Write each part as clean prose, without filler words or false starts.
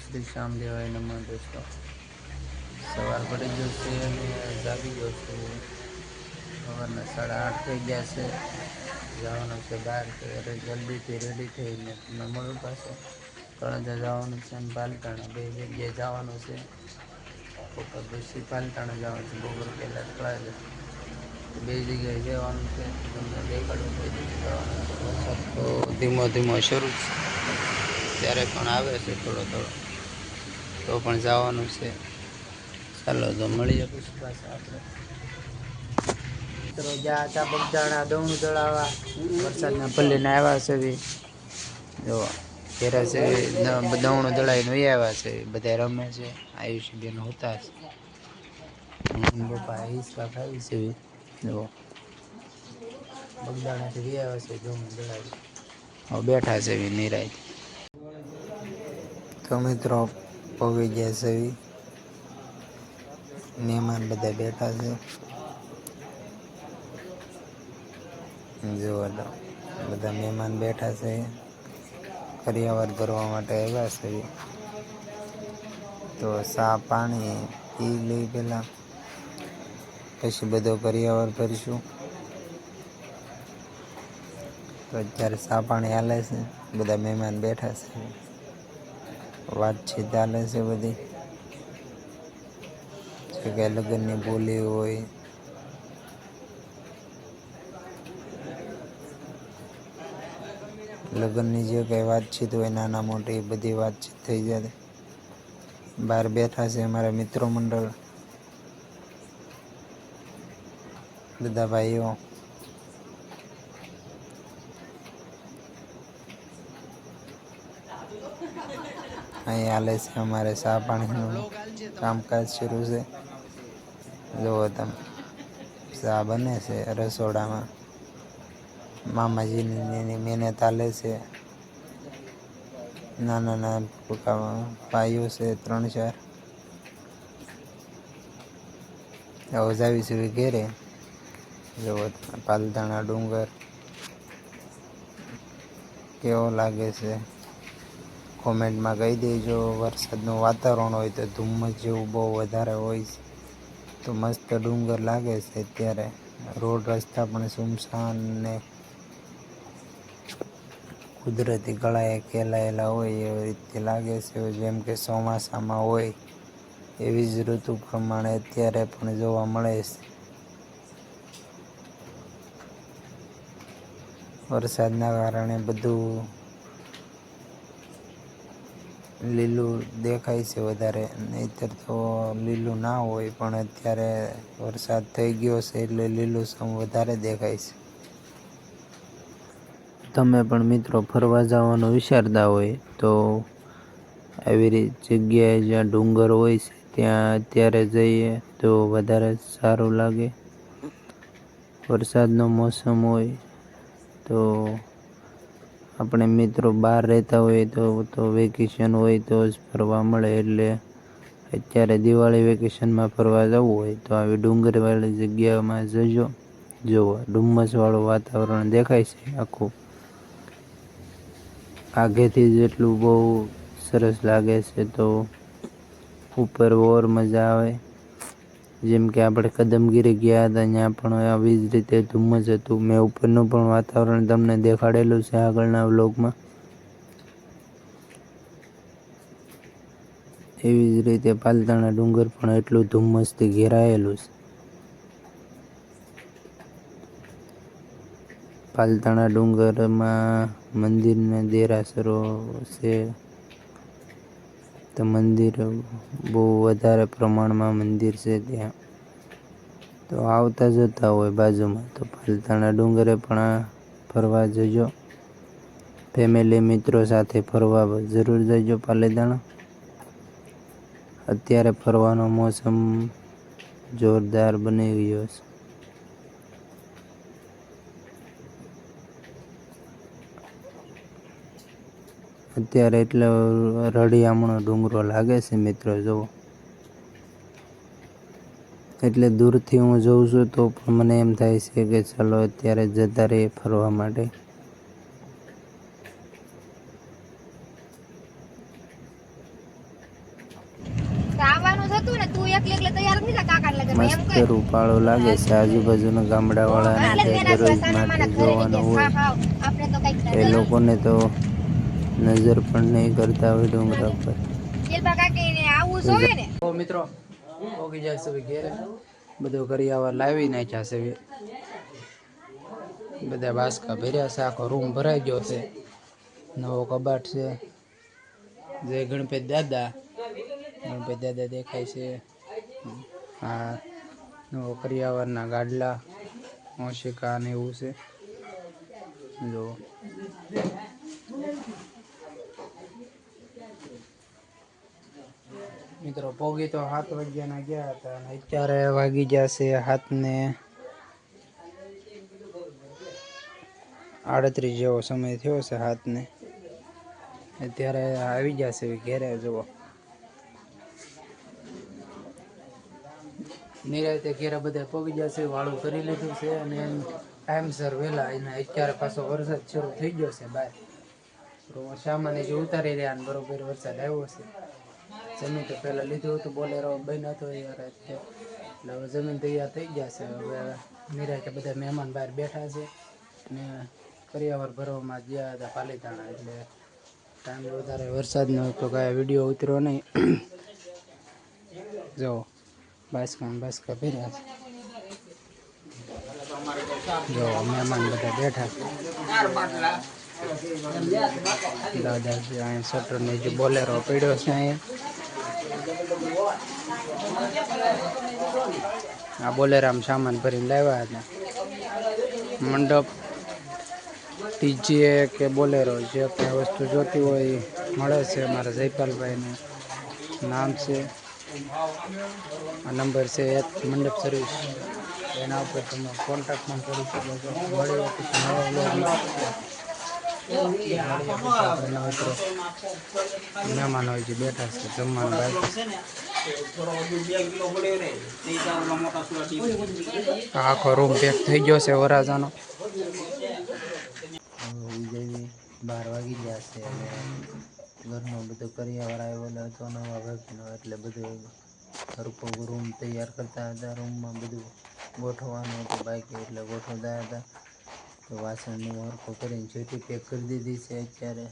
શ્રી શામદેવાય નમઃ દોસ્તો. સવાર પડી ગયો છે અને જાગી ગયો છું. સવારના 8:30 થઈ ગયા છે. જવાનું છે બહાર, તો જલ્દીથી રેડી થઈને તમે મળો પાછો. તળાજા જવાનું છે અને પાલતાણા બે જગ્યાએ જવાનું છે. બપોર પછી પાલતાણા જવાનું છે, બપોર પહેલા તળાજા. બે જગ્યાએ જવાનું છે, તમને દેખાડો કઈ જગ્યાએ જવાનું છે. વરસાદ તો ધીમો ધીમો શરૂ છે, ત્યારે પણ આવે છે થોડો થોડો, તો પણ જવાનું છે. ચાલો તો મળીએ પછી પાછા આપણે. મિત્રો જ્યાં હતા બગદાણા દવણું દળાવા વરસાદના પલ્લીને આવ્યા છે. જો ઘેરા છે દવણું દળાઈને વહી આવ્યા છે, બધા રમે છે. આયુષ્યબેન હોતા છે, પપ્પા હિંચકા ખાય છે. જો બગદાણાથી વહી આવ્યા છે દવણું દળાવી. હવે બેઠા છે નિરાંતે. તો મિત્રો પહોંચી ગયા છે. મહેમાન બધા બેઠા છે. જોવો તો બધા મહેમાન બેઠા છે. કરિયાવર ભરવા માટે આવ્યા છે. તો ચા પાણી પી લઈ પેલા, પછી બધો કરિયાવર ભરીશું. તો અત્યારે ચા પાણી હાલે છે, બધા મહેમાન બેઠા છે. વાતચીત ચાલે છે બધી, જે કે લગ્નની બોલી હોય, લગ્નની જે કંઈ વાતચીત હોય નાના મોટી બધી વાતચીત થઈ જાય. બહાર બેઠા છે અમારા મિત્રો મંડળ, બધા ભાઈઓ. અહીં હાલે છે અમારે ચા પાણીનું કામકાજ શરૂ છે. જુઓ તમે, ચા બને છે રસોડામાં. મામાજીની મહેનત ચાલે છે. નાના નાના ભાઈઓ છે 3-4. હવે જાવીશું ઘેરે. જુઓ પાલતાણા ડુંગર કેવો લાગે છે કોમેન્ટમાં કહી દેજો. વરસાદનું વાતાવરણ હોય તો ધુમ્મસ જેવું બહુ વધારે હોય છે, તો મસ્ત ડુંગર લાગે છે. અત્યારે રોડ રસ્તા પણ સુમસાન ને કુદરતી કળાએ ખેલાયેલા હોય એવી રીતે લાગે છે, જેમ કે ચોમાસામાં હોય એવી જ ઋતુ પ્રમાણે અત્યારે પણ જોવા મળે છે. વરસાદના કારણે બધું લીલું દેખાય છે વધારે, નહીંતર તો લીલું ના હોય. પણ અત્યારે વરસાદ થઈ ગયો છે એટલે લીલુંછમ વધારે દેખાય છે. તમે પણ મિત્રો ફરવા જવાનું વિચારતા હોય તો આવી જગ્યાએ જ્યાં ડુંગર હોય છે ત્યાં અત્યારે જઈએ તો વધારે સારું લાગે. વરસાદનો મોસમ હોય તો આપણે મિત્રો બહાર રહેતા હોય તો વેકેશન હોય તો જ ફરવા મળે. એટલે અત્યારે દિવાળી વેકેશનમાં ફરવા જવું હોય તો આવી ડુંગરવાળી જગ્યામાં જજો. જુઓ ડુમ્મસવાળું વાતાવરણ દેખાય છે આખું, આગેથી જ એટલું બહુ સરસ લાગે છે. તો ઉપર ઓર મજા આવે. જેમ કે આપણે કદમગીરી ગયા હતા, ત્યાં પણ આવી જ રીતે ધુમ્મસ હતું. મેં ઉપરનું પણ વાતાવરણ તમને દેખાડેલું છે આગળના વ્લોગમાં. એવી જ રીતે પાલતાણા ડુંગર પણ એટલું ધુમ્મસથી ઘેરાયેલું છે. પાલતાણા ડુંગરમાં મંદિરને દેરાસરો છે, તો મંદિર બહુ વધારે પ્રમાણમાં મંદિર છે ત્યાં. તો આવતા જતા હોય બાજુમાં તો પાલતાણા ડુંગરે પણ ફરવા જજો. ફેમિલી મિત્રો સાથે ફરવા જરૂર જજો પાલીતાણા. અત્યારે ફરવાનો મોસમ જોરદાર બની ગયો છે. અત્યારે એટલે રળિયામણો ડુંગરો લાગે છે મિત્રો. જુઓ એટલે દૂરથી હું જોઉં છું તો પણ મને એમ થાય છે કે ચાલો અત્યારે જતા રહીએ ફરવા માટે. મસ્ત રૂપાળો લાગે છે. આજુબાજુના ગામડાવાળાને દરરોજ માટે જોવાનું હોય એ લોકોને તો નજર પણ નહીં કરતા હોય ડુંગરા પર. તો મિત્રો ઓગી જાય છે ઘેરે, બધું કરિયાવર લાવી નાખ્યા છે. બધા બાસકા ભર્યા છે, આખો રૂમ ભરાઈ ગયો છે. નવો કબાટ છે. જય ગણપતિ દાદા. ગણપતિ દાદા દેખાય છે. આ નવો કરિયાવરના ગાડલા ઓશિકા ને એવું છે. જો મિત્રો પોગી તો 7 વાગ્યાના ગયા હતા અને અત્યારે વાગી ગયા છે 7:38 જેવો સમય થયો છે. 7 અત્યારે આવી ગયા છે ઘેરે. જુઓ નિરાયતે ઘેરે બધા પોગી ગયા છે, વાળું કરી લીધું છે અને ટાઈમસર વહેલા. એને અત્યારે પાછો વરસાદ શરૂ થઈ ગયો છે બહાર. સામાન્ય જે ઉતારી રહ્યા અને બરોબર વરસાદ આવ્યો છે. જમીન તો પહેલાં લીધું હતું, બોલેરો બન્યો હતો યાર. એટલે હવે જમીન તૈયાર થઈ ગયા છે. હવે નિરાયતે બધા મહેમાન બહાર બેઠા છે અને કરિયાવર ભરવામાં ગયા હતા પાલીતાણા. એટલે ટાઈમ વધારે વરસાદનો તો કાંઈ વિડીયો ઉતર્યો નહીં. જો બાસકા ભર્યા છે. જો મહેમાન બધા બેઠા દાદાજી અહીં શટર ને જે બોલેરો પડ્યો છે અહીંયા. આ બોલેરામાં સામાન ભરીને લાવ્યા હતા. મંડપ ડીજે કે બોલેરો જે કંઈ વસ્તુ જોતી હોય એ મળે છે. અમારા જયપાલભાઈનું નામ છે, આ નંબર છે મંડપ સર્વિસ. એના ઉપર તમે કોન્ટેક્ટ પણ કરી શકો છો. મળીએ પછી મહેમાનો જે બેઠા છે જમવાનું બાકી. આખો રૂમ પેક થઈ ગયો છે વરાજાનો. 12 વાગી ગયા છે અને ઘરનો બધો કરિયાવર આવેલો હતો નવા ભાગનો. એટલે બધું હરખો રૂમ તૈયાર કરતા હતા. રૂમમાં બધું ગોઠવવાનું હતું બાકી, એટલે ગોઠવતા હતા. તો વાસણનું હરખો કરીને જેટી પેક કરી દીધી છે. અત્યારે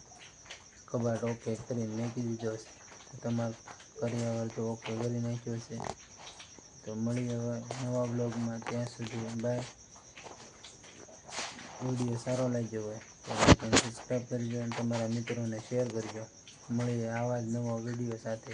કબાટ ઓકે કરીને નાખી દીધો છે. તમારું કરિયાવર તો ઓકે કરી નાખ્યો છે. તો મળીએ હવે નવા બ્લોગમાં. ત્યાં સુધી બાય. વિડીયો સારો લાગ્યો હોય તો સબસ્ક્રાઈબ કરજો અને તમારા મિત્રોને શેર કરજો. મળીએ આવા જ નવા વિડીયો સાથે.